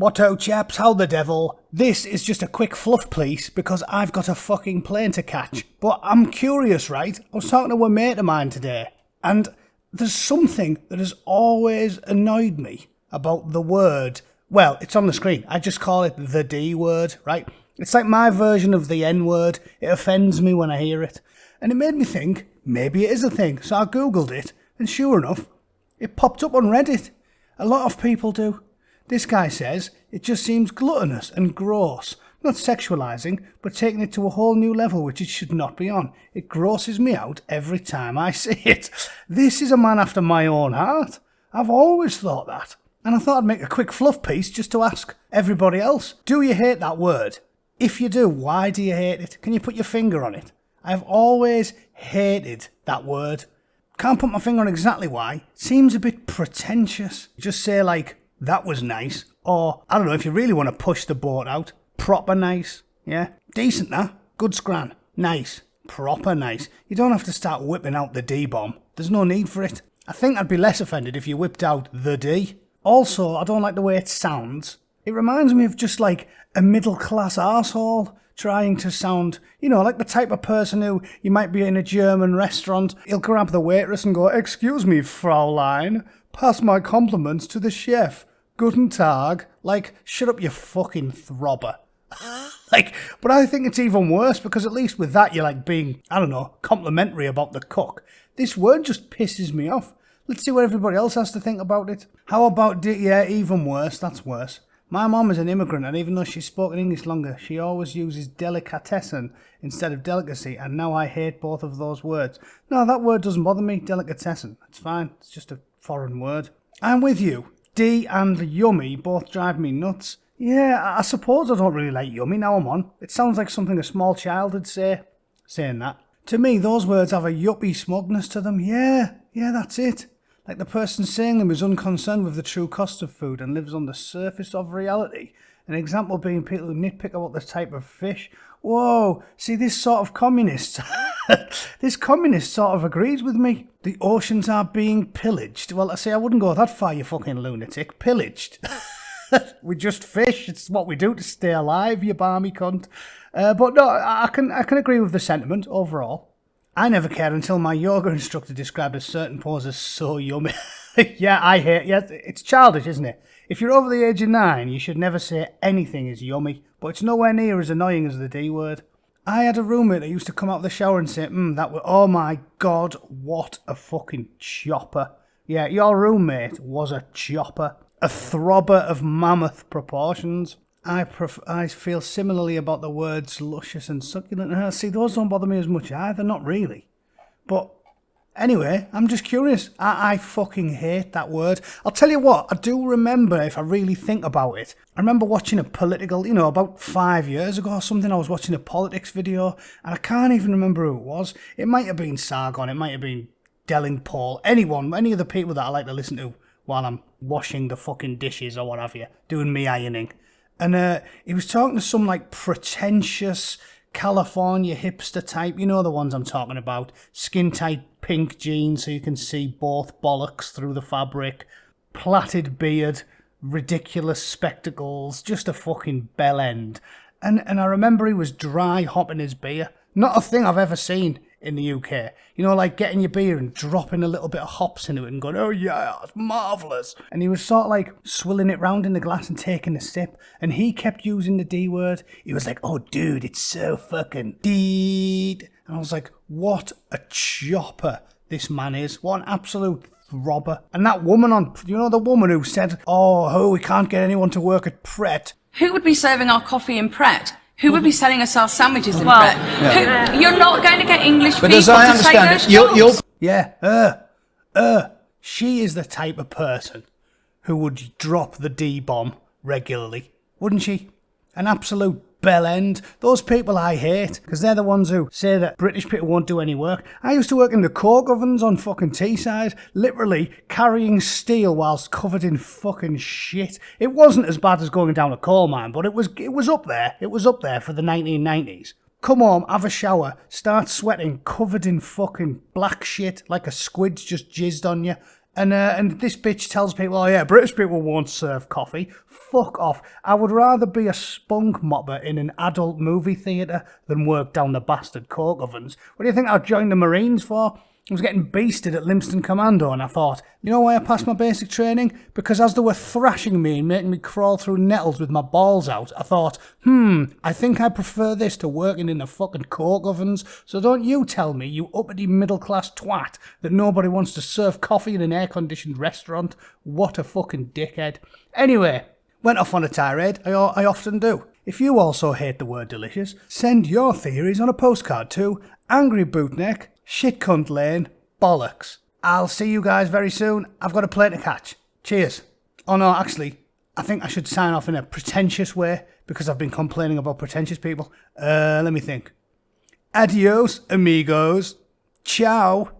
Whatto chaps, how the devil? This is just a quick fluff piece because I've got a fucking plane to catch. But I'm curious, right? I was talking to a mate of mine today, and there's something that has always annoyed me about the word. Well, it's on the screen. I just call it the D word, right? It's like my version of the N word. It offends me when I hear it. And it made me think, maybe it is a thing. So I googled it, and sure enough, it popped up on Reddit. A lot of people do. This guy says it just seems gluttonous and gross. Not sexualising, but taking it to a whole new level which it should not be on. It grosses me out every time I see it. This is a man after my own heart. I've always thought that. And I thought I'd make a quick fluff piece just to ask everybody else. Do you hate that word? If you do, why do you hate it? Can you put your finger on it? I've always hated that word. Can't put my finger on exactly why. Seems a bit pretentious. Just say like, that was nice. Or, I don't know, if you really want to push the boat out, proper nice. Yeah? Decent, that. Good scran. Nice. Proper nice. You don't have to start whipping out the D-bomb. There's no need for it. I think I'd be less offended if you whipped out the D. Also, I don't like the way it sounds. It reminds me of just like a middle-class arsehole trying to sound, you know, like the type of person who you might be in a German restaurant. He'll grab the waitress and go, "Excuse me, Fraulein, pass my compliments to the chef. Guten Tag." Like, shut up, you fucking throbber. But I think it's even worse because at least with that you're like being, I don't know, complimentary about the cook. This word just pisses me off. Let's see what everybody else has to think about it. How about, yeah, even worse, that's worse. My mum is an immigrant, and even though she's spoken English longer, she always uses delicatessen instead of delicacy, and now I hate both of those words. No, that word doesn't bother me, delicatessen. It's fine, it's just a foreign word. I'm with you. D and yummy both drive me nuts. Yeah, I suppose I don't really like yummy, now I'm on. It sounds like something a small child would say. Saying that. To me, those words have a yuppie smugness to them. Yeah, that's it. Like the person saying them is unconcerned with the true cost of food and lives on the surface of reality. An example being people who nitpick about the type of fish. Whoa, see this sort of communist. This communist sort of agrees with me. The oceans are being pillaged. Well, I say I wouldn't go that far, you fucking lunatic. Pillaged. We just fish. It's what we do to stay alive, you barmy cunt. But no, I can agree with the sentiment overall. I never cared until my yoga instructor described a certain pose as so yummy. It's childish, isn't it? If you're over the age of 9, you should never say anything is yummy, but it's nowhere near as annoying as the D word. I had a roommate that used to come out of the shower and say, oh my god, what a fucking chopper. Yeah, your roommate was a chopper. A throbber of mammoth proportions. I feel similarly about the words luscious and succulent. See, those don't bother me as much either, not really. But anyway, I'm just curious. I fucking hate that word. I'll tell you what, I do remember, if I really think about it, I remember watching a political, about 5 years ago or something, I was watching a politics video, and I can't even remember who it was. It might have been Sargon, it might have been Delling Paul, anyone, any of the people that I like to listen to while I'm washing the fucking dishes or what have you, doing me ironing. And he was talking to some like pretentious California hipster type, you know the ones I'm talking about, skin tight pink jeans so you can see both bollocks through the fabric, plaited beard, ridiculous spectacles, just a fucking bell end. And I remember he was dry hopping his beer. Not a thing I've ever seen in the UK. Like getting your beer and dropping a little bit of hops into it and going, oh yeah, it's marvellous. And he was sort of like swilling it round in the glass and taking a sip. And he kept using the D word. He was like, oh dude, it's so fucking deed. And I was like, what a chopper this man is. What an absolute throbber. And that woman the woman who said, oh, we can't get anyone to work at Pret. Who would be serving our coffee in Pret? Who would be selling us our sandwiches in Pret? Yeah. You're not going to get English people to take those jobs. Yeah, she is the type of person who would drop the D-bomb regularly, wouldn't she? An absolute bell end. Those people I hate, because they're the ones who say that British people won't do any work. I used to work in the coke ovens on fucking Teesside, literally carrying steel whilst covered in fucking shit. It wasn't as bad as going down a coal mine, but it was up there. It was up there for the 1990s. Come home, have a shower, start sweating, covered in fucking black shit, like a squid's just jizzed on you. And this bitch tells people, oh yeah, British people won't serve coffee. Fuck off. I would rather be a spunk mopper in an adult movie theatre than work down the bastard coke ovens. What do you think I'll join the Marines for? I was getting beasted at Limston Commando and I thought, you know why I passed my basic training? Because as they were thrashing me and making me crawl through nettles with my balls out, I thought, I think I prefer this to working in the fucking coke ovens. So don't you tell me, you uppity middle-class twat, that nobody wants to serve coffee in an air-conditioned restaurant. What a fucking dickhead. Anyway, went off on a tirade, I often do. If you also hate the word delicious, send your theories on a postcard to Angry Bootneck, Shit Cunt Lane, Bollocks. I'll see you guys very soon. I've got a plane to catch. Cheers. Oh no, actually, I think I should sign off in a pretentious way because I've been complaining about pretentious people. Let me think. Adios, amigos. Ciao.